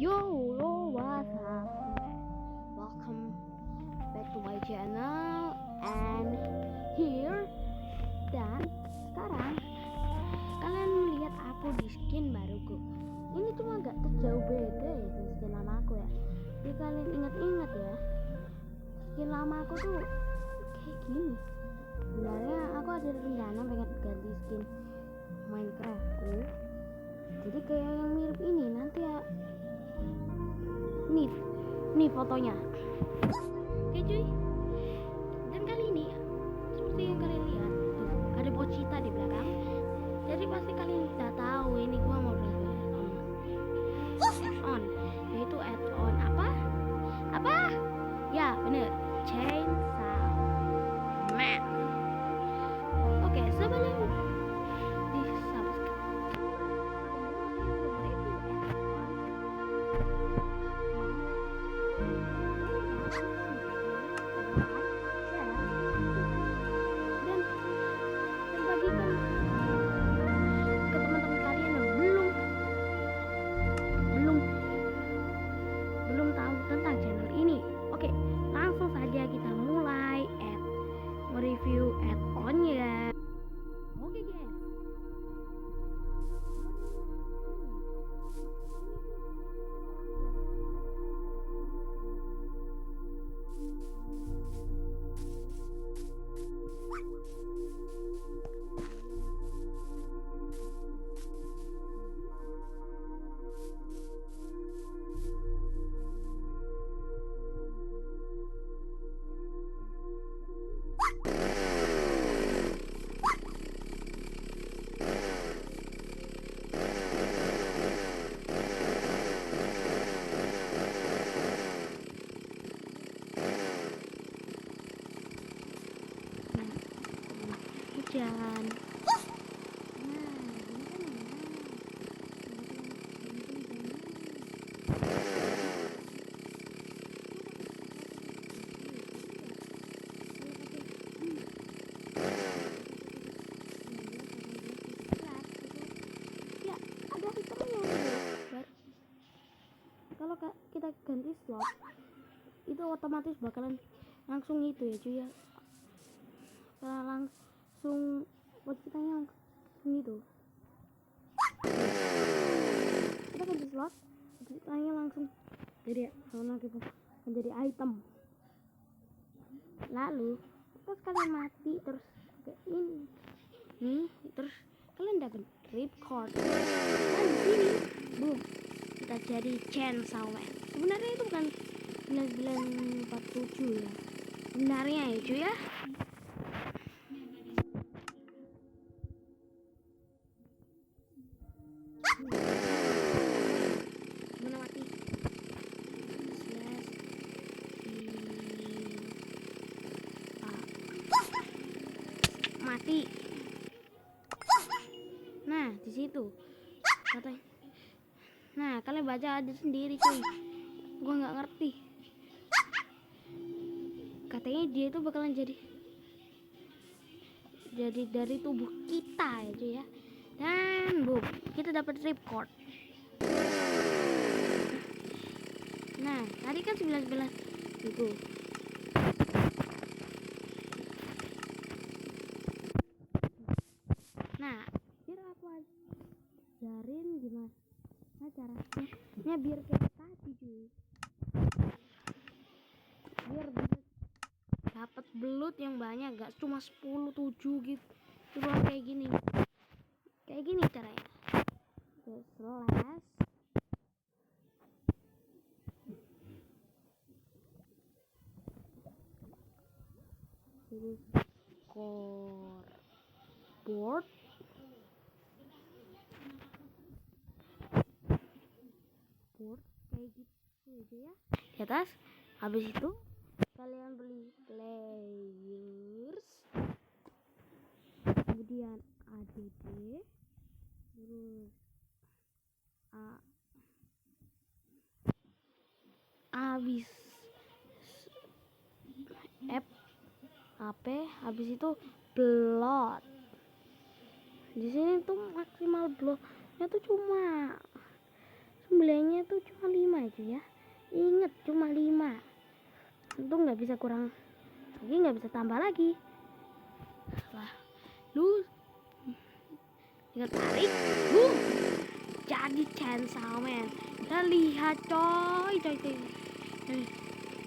Yo, what's up? Welcome back to my channel. And here dan sekarang kalian melihat aku di skin baruku. Ini cuma agak terjauh beda ya dengan skin lama aku ya. Jadi kalian ingat-ingat ya, skin lama aku tuh kayak gini. Sebenarnya aku ada rencana pengen ganti skin Minecraftku. Jadi kayak yang mirip ini nanti ya. Nih fotonya. Oke cuy. Dan kali ini seperti yang kalian lihat, tuh, ada Pochita di belakang. Jadi pasti kalian udah tahu ini gua mau review add-on, yaitu add-on apa? Ya bener, Chainsaw Man. Oke, sebelum di subscribe dan bagikan ke teman-teman kalian yang belum tahu tentang channel ini. Oke, langsung saja kita mulai mereview add-on ya. Oke guys. Hujan. Ya, ada fiturnya. Kalau kita ganti slot, itu otomatis bakalan langsung itu ya cuy ya. Langsung kita gitu. Kita ganti slot, kita langsung jadi menjadi item. Lalu pas kalian mati terus kayak ini, terus kalian dapat ripcord. Dan di sini, boom, kita jadi Chainsaw Man. Sebenarnya itu bukan 9947 ya. Sebenarnya ya cuy ya. Mati. Nah, di situ katanya. Nah, kalian baca aja sendiri cuy. Gua nggak ngerti. Katanya dia itu bakalan jadi dari tubuh kita ya cuy ya. Dan boom, kita dapat ripcord. Nah, tadi kan 19 itu. Nah, biar aku ajarin gimana caranya biar kayak tadi cuy. Biar dapat belut yang banyak, gak cuma 10 7 gitu. Cuma kayak gini caranya. Slash core board kayak gitu aja ya. Di atas, habis itu kalian beli players, kemudian add, terus habis habis itu blood. Di sini tuh maksimal bloodnya tuh cuma belinya tuh cuma 5 aja ya. Ingat cuma 5. Untung nggak bisa kurang lagi, nggak bisa tambah lagi. Lah, lu tinggal tarik, jadi Chainsaw Man. Kita lihat coy.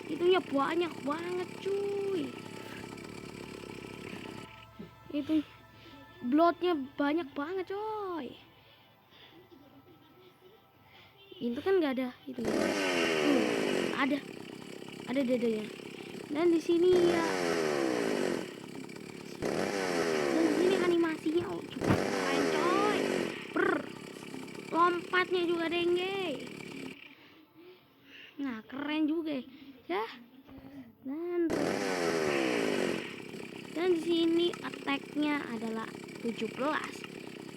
Itunya banyak banget cuy. Itu bloodnya banyak banget coy. Itu kan nggak ada itu. Ada dadanya. Dan di sini ya. Dan di sini animasinya juga keren coy. Lompatnya juga dengge. Nah, keren juga ya. Dan di sini attack-nya adalah 17.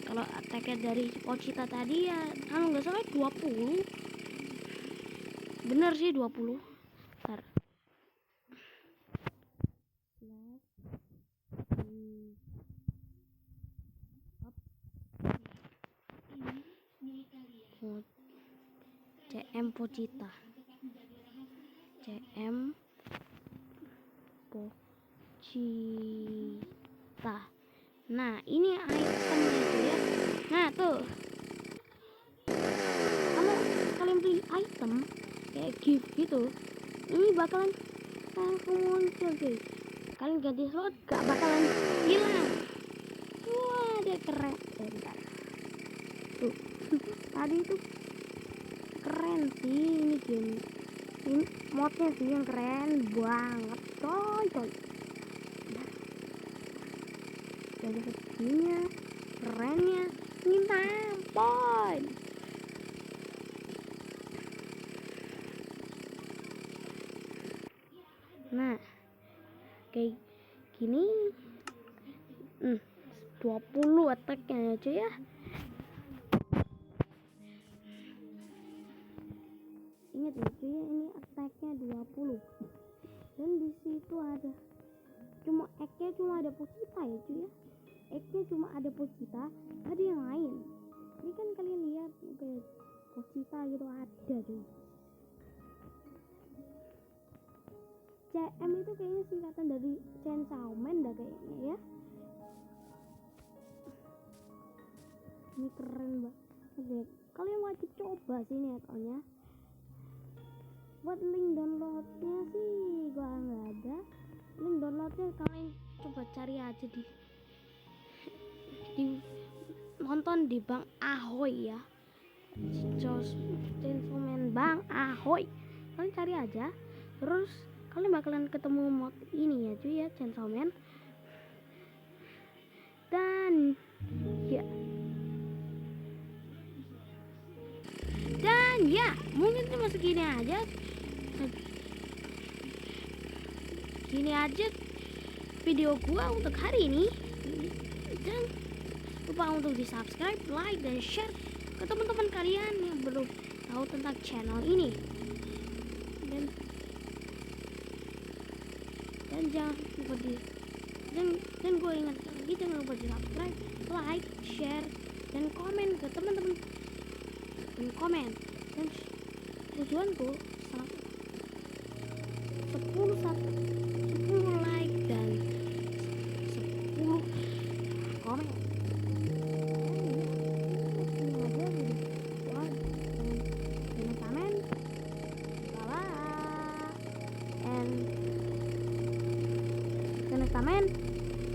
Kalau attack-nya dari Pochita tadi ya, kalau nggak salah 20. Bener sih 20. Bentar. CM Pochita. CM Pochita. Nah, ini itemnya tuh ya. Nah, tuh. Kalau kalian beli item kayak gift gitu, ini bakalan muncul guys. Kalian ganti slot gak bakalan hilang. Wah, dia keren. Bentar. Tuh. Tadi tuh keren sih ini game. Ini modnya sih yang keren banget coy. Jadi segininya kerennya ini tampon. Nah, kayak gini 20 attack-nya aja ya. Ingat ya cuy, ini attack-nya 20. Dan di situ ada X-nya cuma ada Pochita ya cuy ya. X-nya cuma ada Pochita, ada yang lain. Ini kan kalian lihat kayak Pochita gitu ada cuy. CM itu kayaknya singkatan dari Chainsaw Man dah kayaknya ya. Ini keren banget. Kalian wajib coba sih ini akunnya. Buat link downloadnya sih gua nggak ada. Link downloadnya kalian coba cari aja di nonton di Bang Ahoy ya. Chainsaw Man Bang Ahoy. Kalian cari aja. Terus kalian bakalan ketemu mod ini ya cuy ya, Chainsaw Man. Dan ya mungkin cuma segini aja. Gini aja video gua untuk hari ini. Jangan lupa untuk di subscribe, like, dan share ke teman-teman kalian yang belum tahu tentang channel ini. Dan jangan lupa dan gue ingat lagi, jangan lupa di subscribe, like, share, dan komen ke teman-teman. Dan komen. Dan tujuanku 10 like dan 10 komen.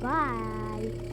Bye.